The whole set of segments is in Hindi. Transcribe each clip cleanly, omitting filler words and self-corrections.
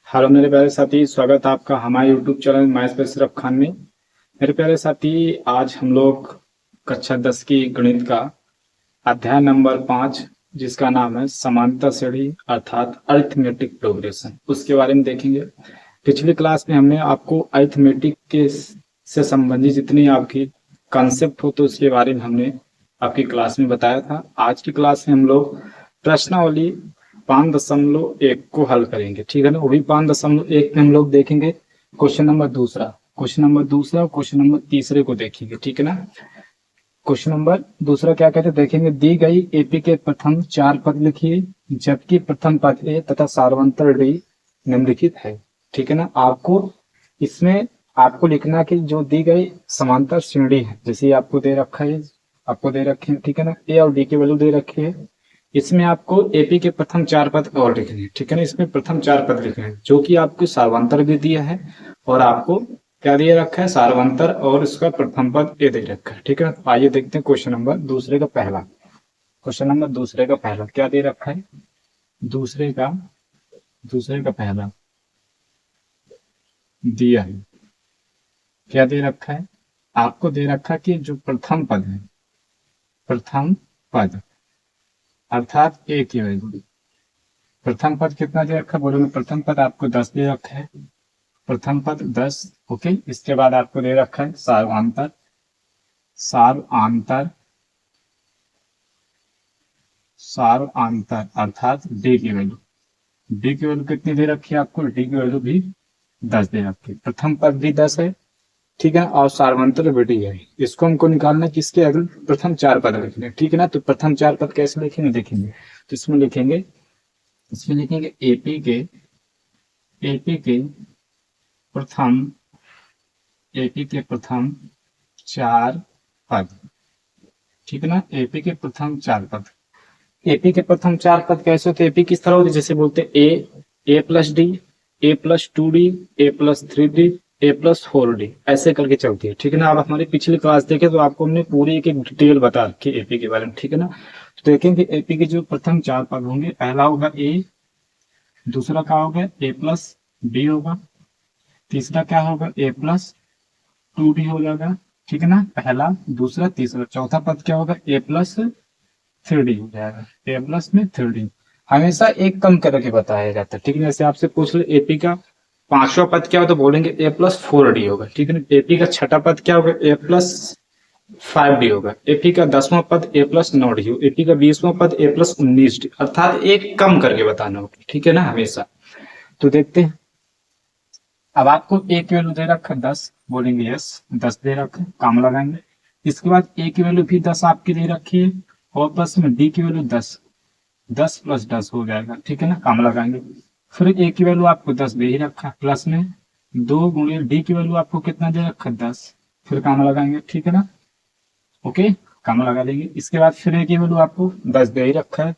हेलो मेरे प्यारे साथी, स्वागत है आपका हमारे यूट्यूब चैनल मैथ्स पे सिर्फ खान में। मेरे प्यारे साथी, आज हम लोग कक्षा 10 की गणित का अध्याय नंबर 5, जिसका नाम है समांतर श्रेणी अर्थात अरिथमेटिक प्रोग्रेशन, उसके बारे में देखेंगे। पिछली क्लास में हमने आपको अरिथमेटिक के से संबंधित जितनी आपकी कॉन्सेप्ट हो तो उसके बारे में हमने आपकी क्लास में बताया था। आज की क्लास में हम लोग प्रश्नावली 5.1 को हल करेंगे, ठीक है ना। वो भी 5.1 में हम लोग देखेंगे क्वेश्चन नंबर दूसरा, क्वेश्चन नंबर दूसरा और क्वेश्चन नंबर तीसरे को देखेंगे, ठीक है ना। क्वेश्चन नंबर दूसरा क्या कहते हैं देखेंगे। दी गई एपी के प्रथम 4 पद लिखिए, जबकि प्रथम पद ए तथा सार्वंतर डी निम्नलिखित है, ठीक है ना। आपको इसमें आपको लिखना कि जो दी गई समांतर श्रेणी है, जैसे आपको दे रखा है, आपको दे रखे हैं, ठीक है ना। ए और डी की वैल्यू दे रखी है। इसमें आपको एपी के प्रथम 4 पद और लिखने हैं, ठीक है ना। इसमें प्रथम 4 पद लिखने हैं जो कि आपको सार्वंतर भी दिया है और आपको क्या दिया रखा है, सार्वंतर और इसका प्रथम पद ये दे रखा है, ठीक है। तो आइए देखते हैं क्वेश्चन नंबर दूसरे का पहला। क्वेश्चन नंबर दूसरे का पहला क्या दे रखा है, दूसरे का पहला दिया है। क्या दे रखा है, आपको दे रखा है कि जो प्रथम पद है, प्रथम पद अर्थात ए की वैल्यू, प्रथम पद कितना दे रखा है बोलोगे। प्रथम पद आपको 10 दे रखा है, प्रथम पद 10। ओके, इसके बाद आपको दे रखा है सार्वंतर, सार्वंतर सार्वंतर अर्थात डी की वैल्यू, डी की वैल्यू कितनी दे रखी है आपको, डी की वैल्यू भी 10 दे रखी है। प्रथम पद भी 10 है, ठीक है, और सार्वंतर भी डी है। इसको हमको निकालना किसके अगले प्रथम 4 पद लिखने, ठीक है ना। तो प्रथम 4 पद कैसे लिखेंगे देखेंगे। तो इसमें लिखेंगे एपी के प्रथम, एपी के प्रथम 4 पद, ठीक है ना। एपी के प्रथम 4 पद, एपी के प्रथम 4 पद कैसे होते हैं, एपी किस तरह होते हैं, जैसे बोलते हैं ए प्लस डी, ए प्लस 2 डी, ए प्लस 3 डी, ए प्लस 4 डी, ऐसे करके चलती है, ठीक है ना। आप हमारी पिछली क्लास देखें तो आपको हमने पूरी एक डिटेल बता रखी है एपी के बारे में, ठीक है ना। तो देखेंगे एपी के जो प्रथम 4 पद होंगे, पहला होगा ए, दूसरा क्या होगा ए प्लस बी होगा, तीसरा क्या होगा ए प्लस 2 डी हो जाएगा, ठीक है ना। पहला, दूसरा, तीसरा, चौथा पद क्या होगा ए प्लस 3 डी हो जाएगा, ए प्लस में 3 डी। हमेशा एक कम करके बताया जाता है, ठीक है। जैसे आपसे पूछ ले एपी का 5वां पद क्या हो तो बोलेंगे ए प्लस 4 डी होगा, ठीक है ना। एपी का 6ठा पद क्या होगा, ए प्लस 5 डी होगा। एपी का 10वां पद ए प्लस 9 डी होगा। एपी का 20वां पद ए प्लस 19 डी, अर्थात एक कम करके बताना होगा, ठीक है ना, हमेशा। तो देखते हैं, अब आपको ए की वैल्यू दे रखा है 10, बोलेंगे यस 10 दे रखा है, काम लगाएंगे। इसके बाद ए की वैल्यू भी 10 आपकी दे रखी है और प्लस में डी की वैल्यू 10, 10 प्लस 10 हो जाएगा, ठीक है ना, काम लगाएंगे। फिर ए की वैल्यू आपको 10 दे ही रखा है, प्लस में 2 गुणे डी की वैल्यू आपको कितना दे रखा है 10, फिर काम लगाएंगे, ठीक है ना। ओके, काम लगा देंगे। इसके बाद फिर ए की वैल्यू आपको 10 दे ही रखा है,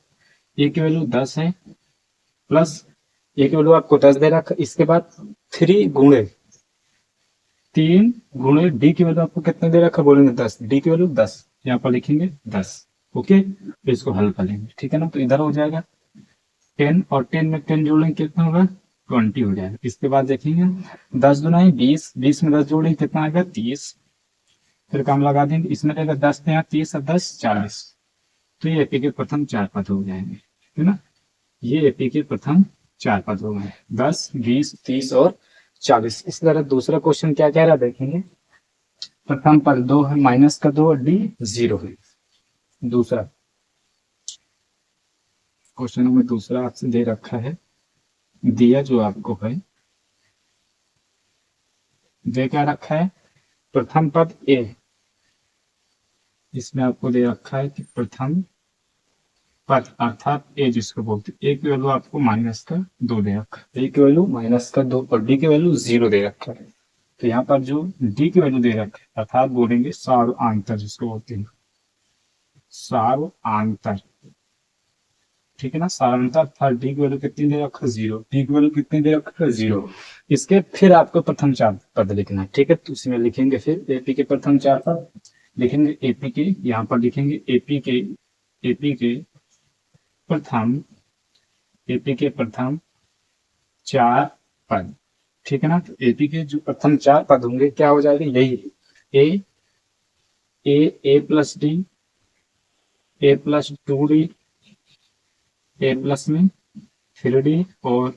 ए की वैल्यू 10 है, प्लस ए की वैल्यू आपको 10 दे रखा है। इसके बाद 3 गुणे डी की वैल्यू आपको कितने दे रखा, बोलेंगे 10, डी की वैल्यू 10, यहाँ पर लिखेंगे 10। ओके, तो इसको हल कर लेंगे, ठीक है ना। तो इधर हो जाएगा 10 और 10 में 10 जोड़ेंगे कितना होगा 20 हो जाएगा। इसके बाद देखेंगे 10 दूना 20, 20 में 10 जोड़ेंगे कितना आएगा 30, फिर काम लगा देंगे। इसमें रहेगा 10 यहाँ 30 और 10 40। तो ये एपी के प्रथम 4 पद हो जाएंगे, है ना। ये एपी के प्रथम 4 पद हो गए, 10, 20, 30 और 40। इस तरह दूसरा क्वेश्चन क्या कह रहा है देखेंगे। प्रथम पद 2 है, माइनस का 2 और डी 0 है। दूसरा क्वेश्चन नंबर दूसरा आपसे दे रखा है, दिया जो आपको है, दे क्या रखा है, प्रथम पद ए, इसमें आपको दे रखा है कि प्रथम पद अर्थात ए जिसको बोलते हैं, ए की वैल्यू आपको माइनस का 2 दे रखा है, ए की वैल्यू माइनस का 2 और डी की वैल्यू 0 दे रखा है। तो यहाँ पर जो डी की वैल्यू दे रखा है अर्थात बोलेंगे सार्वआंतर जिसको बोलते हैं, सार्वआंतर, ठीक है ना। सार्वआंतर अर्थात डी की वैल्यू कितनी दे रखा है 0, डी की वैल्यू कितनी दे रखा है 0। इसके फिर आपको प्रथम 4 पद लिखना है, ठीक है। तो उसमें लिखेंगे फिर एपी के प्रथम 4 पद लिखेंगे, एपी के यहाँ पर लिखेंगे एपी के प्रथम, एपी के प्रथम 4 पद, ठीक है ना। तो एपी के जो प्रथम चार पद होंगे क्या हो जाएगा, यही ए ए प्लस डी, ए प्लस टू डी, ए प्लस में थ्री डी, और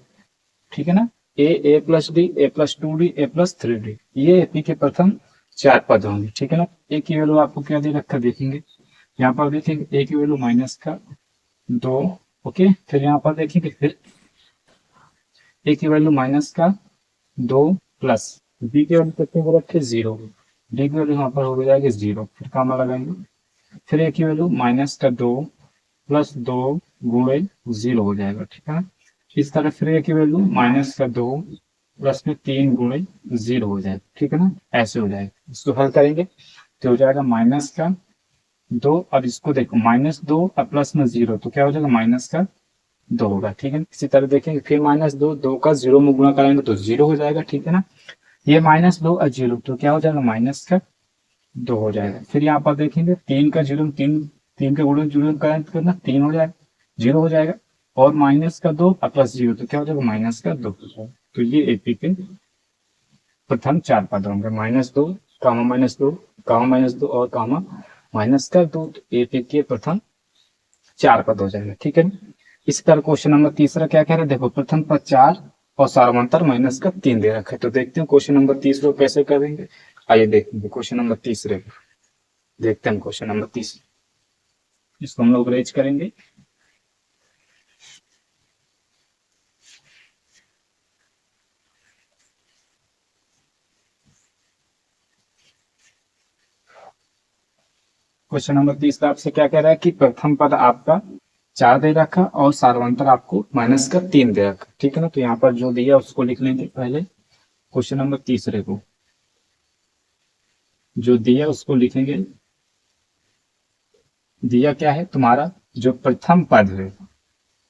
ठीक है ना, ए प्लस डी, ए प्लस टू डी, ए प्लस थ्री डी, ये एपी के प्रथम चार पद होंगे, ठीक है ना। ए की वैल्यू आपको क्या दे रखा देखेंगे, यहाँ पर देखेंगे ए की वैल्यू माइनस का दो, ओके। फिर यहाँ पर देखेंगे फिर ए की वैल्यू माइनस का दो प्लस बी की वैल्यू कितने को रखे, जीरो, डी की वैल्यू यहाँ पर हो जाएगी जीरो, फिर कामा लगाएंगे। फिर ए की वैल्यू माइनस का दो प्लस दो गुणे जीरो हो जाएगा, ठीक है ना। इस तरह फिर ए की वैल्यू माइनस का दो प्लस में तीन गुणे जीरो हो जाएगा, ठीक है ना, ऐसे हो जाएगा। इसको हल करेंगे तो हो जाएगा माइनस का दो, और इसको देखो माइनस दो और प्लस में जीरो, तो क्या हो जाएगा माइनस का दो होगा, ठीक है। इसी तरह देखेंगे फिर माइनस दो, दो का जीरो में गुणा करेंगे तो जीरो हो जाएगा, ठीक है ना। ये माइनस दो और जीरो, तो क्या हो जाएगा माइनस का दो हो जाएगा। फिर यहाँ पर देखेंगे तीन का जीरो, तीन तीन के गुणे जीरो करना, तीन हो जाएगा, जीरो हो जाएगा, और माइनस का दो और प्लस जीरो, तो क्या हो जाएगा माइनस का दो। तो ये एपी के प्रथम चार पद होंगे, माइनस दो, कामा माइनस दो, कामा माइनस दो और कामा माइनस का दो, तो एपी के प्रथम चार पद हो जाएगा, ठीक है। इसी तरह क्वेश्चन नंबर तीसरा क्या कह रहे हैं, देखो प्रथम पद चार और सार्वंतर माइनस का तीन दे रखा है। तो देखते हैं क्वेश्चन नंबर तीसरे कैसे करेंगे, आइए देखेंगे क्वेश्चन नंबर तीसरे, देखते हैं क्वेश्चन नंबर तीसरा, इसको हम लोग रेज करेंगे। क्वेश्चन नंबर तीसरा आपसे क्या कह रहा है कि प्रथम पद आपका चार दे रखा और सार्वंतर आपको माइनस का तीन दे रखा, ठीक है ना। तो यहाँ पर जो दिया उसको लिख लेंगे पहले, क्वेश्चन नंबर तीसरे को जो दिया उसको लिखेंगे। दिया क्या है तुम्हारा, जो प्रथम पद है,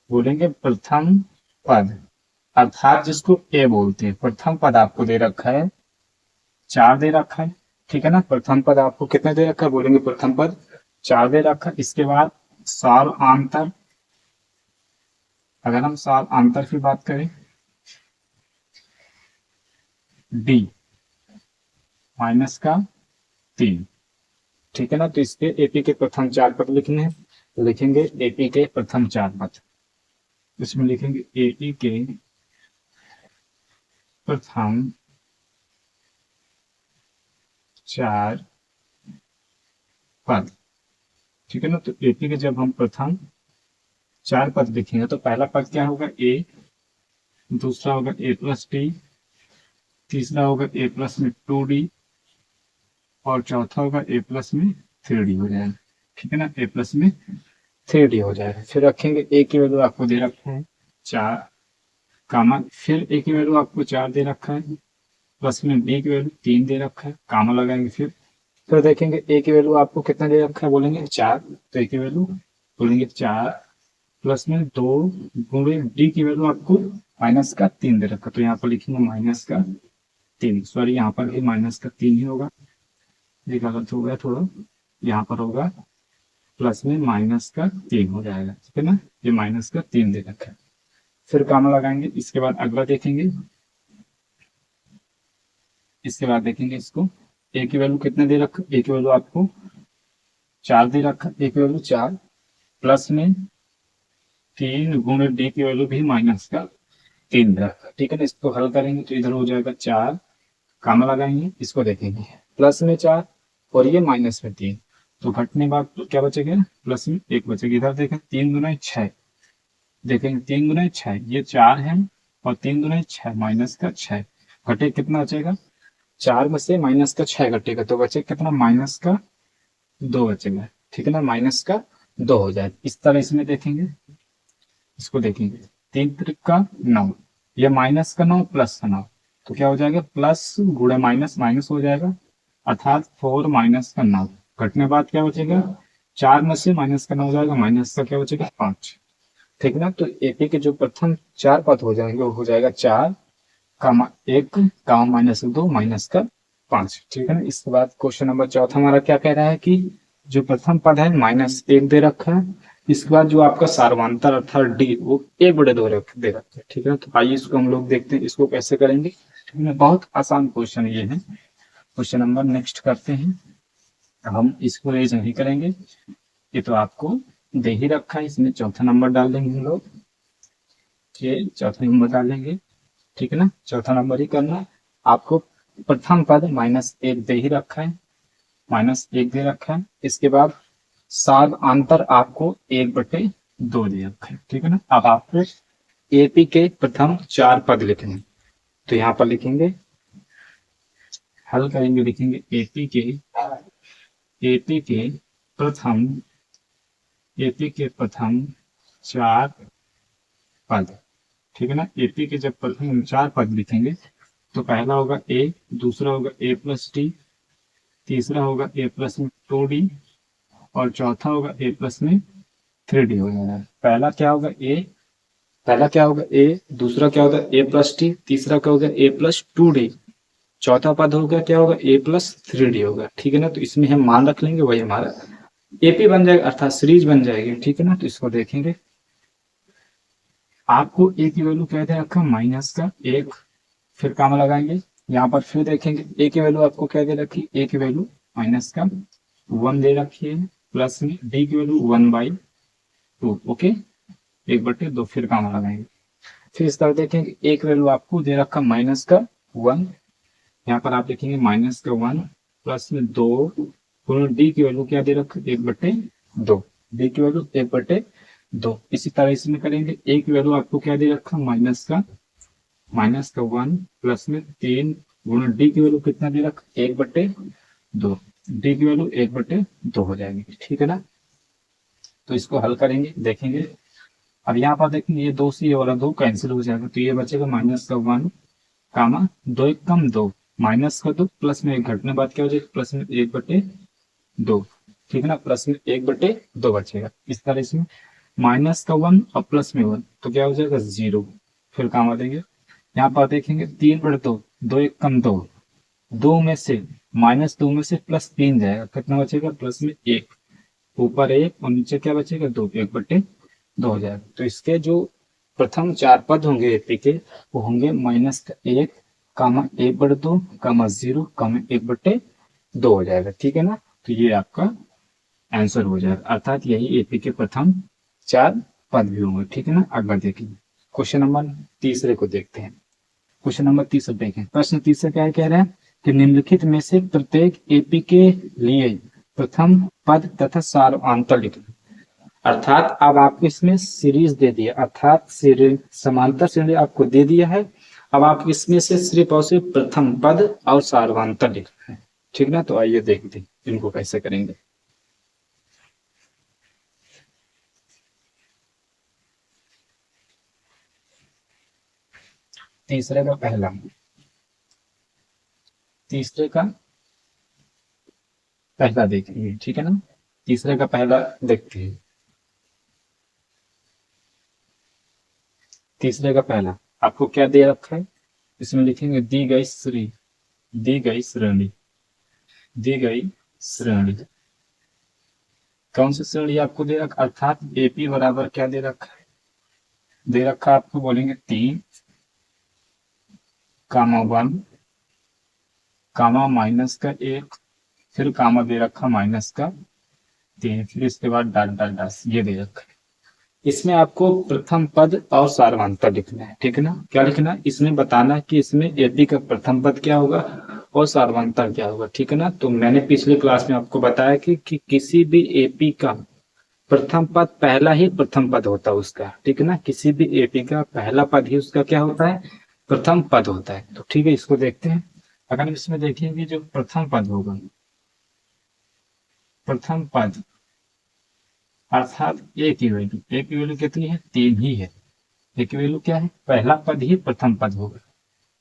बोलेंगे प्रथम पद, अर्थात जिसको ए बोलते हैं। प्रथम पद आपको दे रखा है चार दे रखा है, ठीक है ना। प्रथम पद आपको कितने दे रखा है, बोलेंगे प्रथम पद चार दे रखा है। इसके बाद सार्वंतर, अगर हम सार्वंतर की बात करें डी माइनस का तीन, ठीक है ना। तो इसके एपी के प्रथम चार पद लिखने हैं, तो लिखेंगे एपी के प्रथम चार पद, इसमें लिखेंगे एपी के प्रथम चार पद, ठीक है ना। तो एपी के जब हम प्रथम चार पद लिखेंगे तो पहला पद क्या होगा ए, दूसरा होगा ए प्लस डी, तीसरा होगा ए प्लस में टू डी, और चौथा होगा ए प्लस में थ्री डी हो जाएगा, ठीक है ना, ए प्लस में थ्री डी हो जाएगा। फिर रखेंगे ए की वैल्यू आपको दे रखा है चार, कामा, फिर ए की वैल्यू आपको चार दे रखा है, प्लस में बी की वैल्यू तीन दे रखा है, कामा लगाएंगे। फिर देखेंगे ए की वैल्यू आपको कितना दे रखा है, बोलेंगे चार, तो ए की वैल्यू बोलेंगे चार प्लस में दो गुणे डी की वैल्यू आपको माइनस का तीन दे रखा, तो यहाँ पर लिखेंगे माइनस का तीन, सॉरी यहाँ पर भी माइनस का तीन ही होगा, ये गलत हो गया थोड़ा, यहाँ पर होगा प्लस में माइनस का तीन हो जाएगा, ठीक है ना, ये माइनस का तीन दे रखा है। फिर कामा लगाएंगे। इसके बाद अगला देखेंगे, इसके बाद देखेंगे इसको ए की वैल्यू कितने दे रखा, ए की वैल्यू आपको चार दे रखा, ए की वैल्यू चार प्लस में तीन गुणे डी की वैल्यू भी माइनस का तीन दे रखा, ठीक है ना। इसको हल करेंगे तो इधर हो जाएगा चार, कामा लगाएंगे, इसको देखेंगे प्लस में चार और ये माइनस में तीन, तो घटने बाद तो क्या बचेगा, प्लस में एक बचेगा। इधर देखें तीन गुना छह, देखेंगे तीन गुना छह, ये चार है और तीन गुना छह माइनस का छह, घटे कितना बचेगा, चार में से माइनस का छह घटेगा तो बचे कितना, माइनस का दो बचेगा, ठीक है ना, माइनस का दो हो जाए। इस तरह इसमें देखेंगे, इसको देखेंगे तीन त्रिक का नौ, ये माइनस का नौ प्लस का नौ, तो क्या हो जाएगा, प्लस गुणे माइनस माइनस हो जाएगा, अर्थात फोर माइनस का नौ, घटने बाद क्या बचेगा, चार में से माइनस का नौ हो जाएगा, माइनस का क्या बचेगा पांच, ठीक ना। तो एपी के जो प्रथम चार पद हो जाएंगे वो हो जाएगा चार कामा एक कामा माइनस दो माइनस का पांच, ठीक है ना। इसके बाद क्वेश्चन नंबर चौथा हमारा क्या कह रहा है कि जो प्रथम पद है माइनस एक दे रखा है, इसके बाद जो आपका सार्वधांतर अर्थात डी वो 1/2 दे रखा है, ठीक है। तो आइए इसको हम लोग देखते हैं इसको कैसे करेंगे, ठीक है। बहुत आसान क्वेश्चन ये है। क्वेश्चन नंबर नेक्स्ट करते हैं। अब हम इसको रेज नहीं करेंगे, ये तो आपको दे ही रखा है, इसमें चौथा नंबर डाल देंगे हम लोग, ये चौथा नंबर डालेंगे, ठीक है ना। चौथा नंबर ही करना आपको। प्रथम पद -1 दे ही रखा है, -1 दे रखा है। इसके बाद सार्वधांतर आपको 1/2 दे रखा है, ठीक है ना। अब आपको एपी के प्रथम 4 पद लिखने, तो यहाँ पर लिखेंगे, हल करेंगे, लिखेंगे एपी के प्रथम 4 पद, ठीक है ना। एपी के जब प्रथम 4 पद लिखेंगे तो पहला होगा ए, दूसरा होगा a+d, तीसरा होगा a+2d और चौथा होगा a+3d हो जाएगा। पहला क्या होगा ए, दूसरा क्या होगा a+d, तीसरा क्या होगा a+2d, चौथा पद होगा क्या होगा a+3d होगा, ठीक है ना। तो इसमें हम मान रख लेंगे, वही हमारा एपी बन जाएगा अर्थात सीरीज बन जाएगी, ठीक है ना। तो इसको देखेंगे, आपको ए की वैल्यू क्या दे रखा -1, फिर काम लगाएंगे यहाँ पर, फिर देखेंगे ए की वैल्यू आपको क्या दे रखी, ए की वैल्यू -1 दे रखी है, प्लस में डी की वैल्यू 1/2, ओके 1/2, फिर काम लगाएंगे। फिर इस तरह देखेंगे ए की वैल्यू आपको दे रखा -1, यहाँ पर आप देखेंगे -1 प्लस में 2 डी की वैल्यू क्या दे रखा 1/2, डी की वैल्यू 1/2। इसी तरह इसमें करेंगे ए की वैल्यू आपको क्या दे रखा -1 प्लस में 3 डी की वैल्यू कितना दे रखा 1/2, डी की वैल्यू 1/2 हो जाएगी, ठीक है ना। तो इसको हल करेंगे, देखेंगे। अब यहाँ पर देखेंगे ये 2 से ये वाला 2 कैंसिल हो जाएगा, तो ये बचेगा -1 कामा 2 1 कम 2 -2 प्लस में 1 घटने बाद क्या हो जाएगा +1/2, ठीक है ना। प्लस में 1/2 बचेगा। इस तरह इसमें -1 और प्लस में 1 तो क्या हो जाएगा 0, फिर काम देंगे। यहाँ पर देखेंगे 3/2, 2 1 कम 2, 2 में से -2 में से +3 जाएगा, कितना बचेगा +1, ऊपर 1 और नीचे क्या बचेगा 2, 1/2 हो जाएगा। तो इसके जो प्रथम 4 पद होंगे एपी के वो होंगे -1 कामा 1/2 कामा 0 कामा 1/2 हो जाएगा, ठीक है ना। तो ये आपका आंसर हो जाएगा, अर्थात यही एपी के प्रथम 4 पद भी होंगे, ठीक है ना। अगला देखिए क्वेश्चन नंबर तीसरे को देखते हैं। क्वेश्चन नंबर तीसरा देखें, प्रश्न तीसरा क्या है, कह रहे हैं कि निम्नलिखित में से प्रत्येक एपी के लिए प्रथम पद तथा सार्वधांतर लिखें। अर्थात अब आपको इसमें सीरीज दे दिया, अर्थात समांतर श्रेणी आपको दे दिया है। अब आप इसमें से सिर्फ और सिर्फ प्रथम पद और सार्वधांतर लिखना है, ठीक ना। तो आइए देखते हैं इनको कैसे करेंगे। तीसरे का पहला देखेंगे, ठीक है ना। तीसरे का पहला देखते हैं। तीसरे का पहला आपको क्या दे रखा है, इसमें लिखेंगे दी गई श्रेणी। कौन सी श्रेणी आपको दे रखा, अर्थात एपी बराबर क्या दे रखा है, दे रखा आपको बोलेंगे 3 कामा 1 कामा -1 फिर कामा दे रखा -3 फिर इसके बाद डॉट ये दे रखा है। इसमें आपको प्रथम पद और सार्वधांतर लिखना है, ठीक है ना। क्या लिखना है, इसमें बताना है कि इसमें एपी का प्रथम पद क्या होगा और सार्वधांतर क्या होगा, ठीक है ना। तो मैंने पिछले क्लास में आपको बताया कि किसी भी एपी का प्रथम पद पहला ही प्रथम पद होता है उसका, ठीक है ना। किसी भी एपी का पहला पद ही उसका क्या होता है, प्रथम पद होता है। तो ठीक है, इसको देखते हैं। अगर इसमें देखेंगे जो प्रथम पद होगा, प्रथम पद अर्थात ए की वैल्यू कितनी है, 3 ही है। ए की वैल्यू क्या है, पहला पद ही प्रथम पद होगा,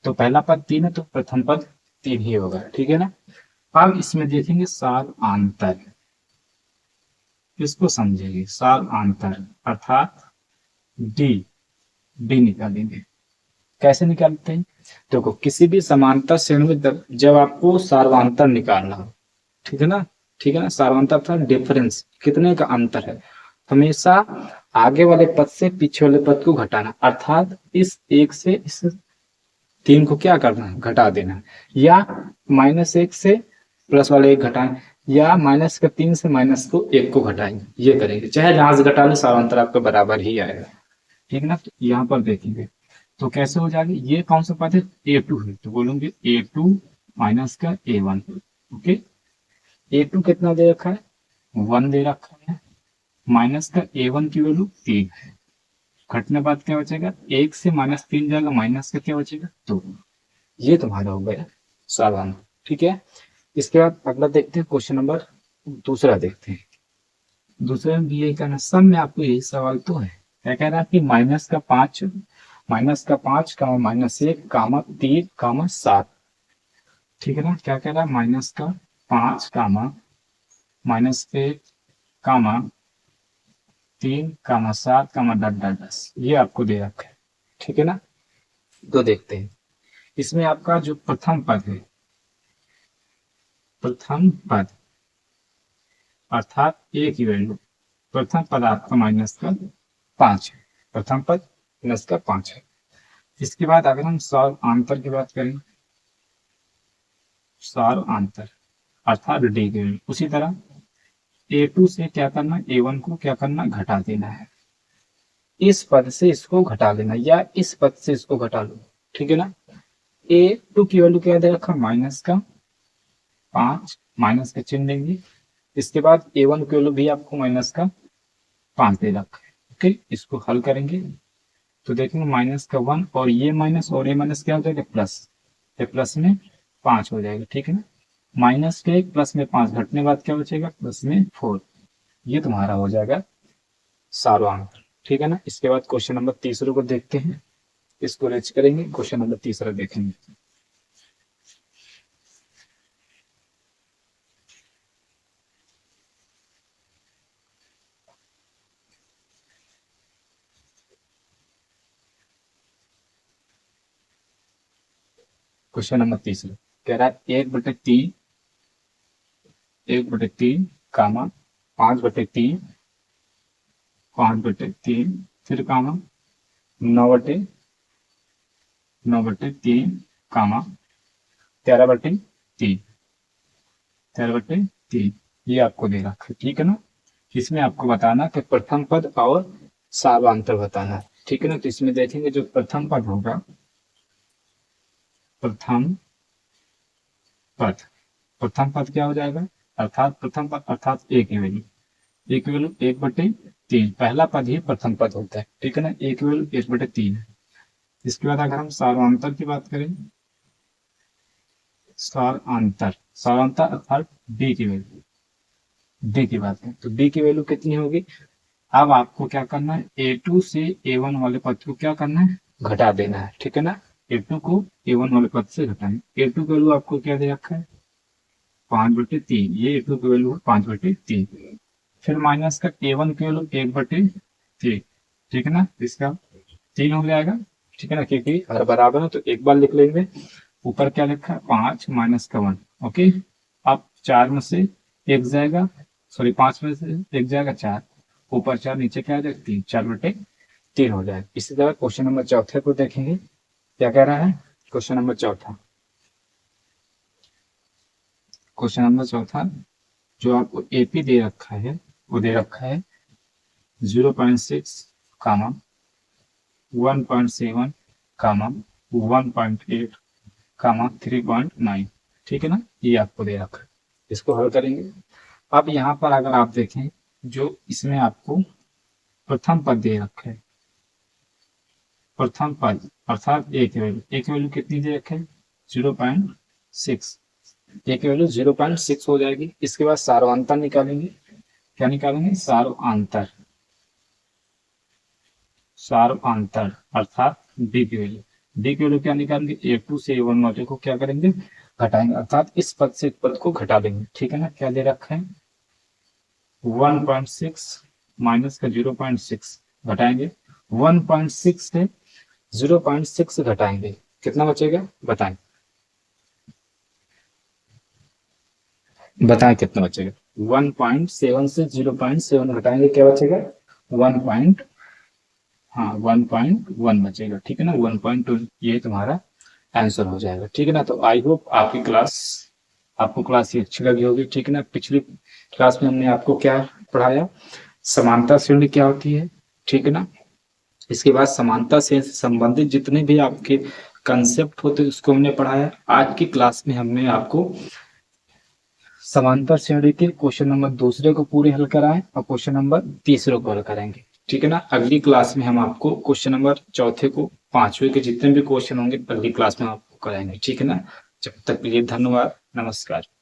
तो पहला पद 3 है तो प्रथम पद 3 ही होगा, ठीक है ना। अब इसमें देखेंगे सार्वधांतर, इसको समझेंगे। सार्वधांतर अर्थात डी निकालेंगे। कैसे निकालते हैं, देखो किसी भी समांतर श्रेणी में जब आपको सार्वधांतर निकालना हो, ठीक है ना, सार्वधांतर था डिफरेंस, कितने का अंतर है, हमेशा आगे वाले पद से पीछे वाले पद को घटाना, अर्थात इस 1 से इस 3 को क्या करना है, घटा देना है, या -1 से प्लस वाले 1 घटाएं, या -3 से -1 को घटाएंगे, ये करेंगे। चाहे जहां से घटा ले सारा अंतर आपका बराबर ही आएगा, ठीक ना। तो यहाँ पर देखेंगे तो कैसे हो जाएगी, ये कौन सा पद है, A2 है, तो बोलेंगे A2 माइनस का A1। ओके, A2 कितना दे रखा है, 1 दे रखा है, माइनस का A1 की वैल्यू 3 है। घटने बाद क्या बचेगा, 1 से -3 जाएगा, माइनस का क्या बचेगा 2। ये तुम्हारा हो गया सवाल, ठीक है। इसके बाद अगला देखते हैं, क्वेश्चन नंबर दूसरा देखते हैं। दूसरे में भी यही कहना, सब में आपको यही सवाल तो है। क्या कह रहा है कि -5 कामा -1 कामा 3 कामा 7, ठीक है ना। क्या कह रहा है, -5 कामा -1 कामा 3 कामा 7 कामा डॉट डॉट डॉट, ये आपको दे रखा है, ठीक है ना। तो देखते हैं, इसमें आपका जो प्रथम पद है, प्रथम पद अर्थात ए की वैल्यू, प्रथम पद आपका -5 है, प्रथम पद -5 है। इसके बाद अगर हम सौर आंतर की बात करें, सौर आंतर अर्थात डी की वैल्यू, उसी तरह A2 से क्या करना, A1 को क्या करना, घटा देना है। इस पद से इसको घटा लेना, या इस पद से इसको घटा लो, ठीक है ना। A2 की वैल्यू क्या दे रखा, -5, माइनस का चिन्ह देंगे। इसके बाद A1 की वैल्यू भी आपको -5 दे रखा है। ओके, इसको हल करेंगे तो देखेंगे -1 और ये माइनस और ये माइनस क्या हो जाएगा, प्लस, ये प्लस में 5 हो जाएगा, ठीक है ना। -1 प्लस में 5 घटने बाद क्या बचेगा, प्लस में 4। ये तुम्हारा हो जाएगा सारा आंसर, ठीक है ना। इसके बाद क्वेश्चन नंबर तीसरे को देखते हैं, इसको रेच करेंगे, क्वेश्चन नंबर तीसरा देखेंगे। क्वेश्चन नंबर तीसरा कह रहा है 1/3, 1/3 कामा 5/3, 5/3 फिर कामा 9/3 कामा 13/3, 13/3, ये आपको दे रखा है, ठीक है ना। इसमें आपको बताना कि प्रथम पद और सार्वंतर बताना है, ठीक है ना। तो इसमें देखेंगे जो प्रथम पद होगा, प्रथम पद, प्रथम पद क्या हो जाएगा, अर्थात प्रथम पद अर्थात ए की वैल्यू, ए की वैल्यू 1/3, पहला पद ही प्रथम पद होता है, ठीक है ना। ए की वैल्यू 1/3 है। इसके बाद अगर हम सार्वंतर की बात करें, सारांतर अर्थात डी की वैल्यू, डी की बात करें तो डी की वैल्यू कितनी होगी। अब आपको क्या करना है, A2 से A1 वाले पद को क्या करना है, घटा देना है, ठीक है ना। A2 को A1 वाले पद से घटाएंगे। A2 की वैल्यू आपको क्या दे रखा है, 5/3, ये A2 की वैल्यू है 5/3। फिर माइनस का A1 की वैल्यू 1/3, ठीक है ना। इसका 3 हो जाएगा, ठीक है ना, क्योंकि हर बराबर है तो एक बार लिख लेंगे। ऊपर क्या लिखा है, 5 माइनस का 1। ओके, अब 4 में से 1 जाएगा, सॉरी 5 में से 1 जाएगा 4, ऊपर 4 नीचे क्या आ जाएगा 3, 4/3 हो जाएगा। इसी तरह क्वेश्चन नंबर चौथे को देखेंगे, क्या कह रहा है क्वेश्चन नंबर चौथा। क्वेश्चन नंबर चौथा जो आपको AP दे रखा है, वो दे रखा है 0.6 कामा 1.7 कामा 1.8 कामा 3.9, ठीक है ना। ये आपको दे रखा है, इसको हल करेंगे। अब यहाँ पर अगर आप देखें, जो इसमें आपको प्रथम पद दे रखा है, प्रथम पद अर्थात ए की वैल्यू कितनी दे रखे है, 0.6, ए की वैल्यू 0.6 हो जाएगी। इसके बाद सार्वंतर निकालेंगे, क्या निकालेंगे, सार्वंतर, सार्वंतर अर्थात डी की वैल्यू, डी की वैल्यू क्या निकालेंगे, A2 से A1 वाले को क्या करेंगे, घटाएंगे, अर्थात इस पद से इस पद को घटा देंगे, ठीक है ना। क्या दे रखा है, 1.6 माइनस का 0.6 घटाएंगे, 1.6 से 0.6 घटाएंगे, कितना बचेगा, बताएं, बताएं कितना बचेगा। 1.7 से 0.7 घटाएंगे, क्या बचेगा, 1.1 बचेगा, ठीक है ना, 1.2 ये तुम्हारा आंसर हो जाएगा, ठीक है ना। तो आई होप आपको क्लास ये अच्छी लगी होगी, ठीक है ना। पिछली क्लास में हमने आपको क्या पढ़ाया, समानता श्रेणी क्या होती है, ठीक है ना। इसके बाद समानता से संबंधित जितने भी आपके कंसेप्ट होते उसको हमने पढ़ाया। आज की क्लास में हमने आपको समांतर श्रेणी के क्वेश्चन नंबर दूसरे को पूरे हल कराएं और क्वेश्चन नंबर तीसरे को हल कराएंगे, ठीक है ना। अगली क्लास में हम आपको क्वेश्चन नंबर चौथे को, पांचवे के जितने भी क्वेश्चन होंगे अगली क्लास में आपको कराएंगे, ठीक है ना। जब तक के लिए धन्यवाद, नमस्कार।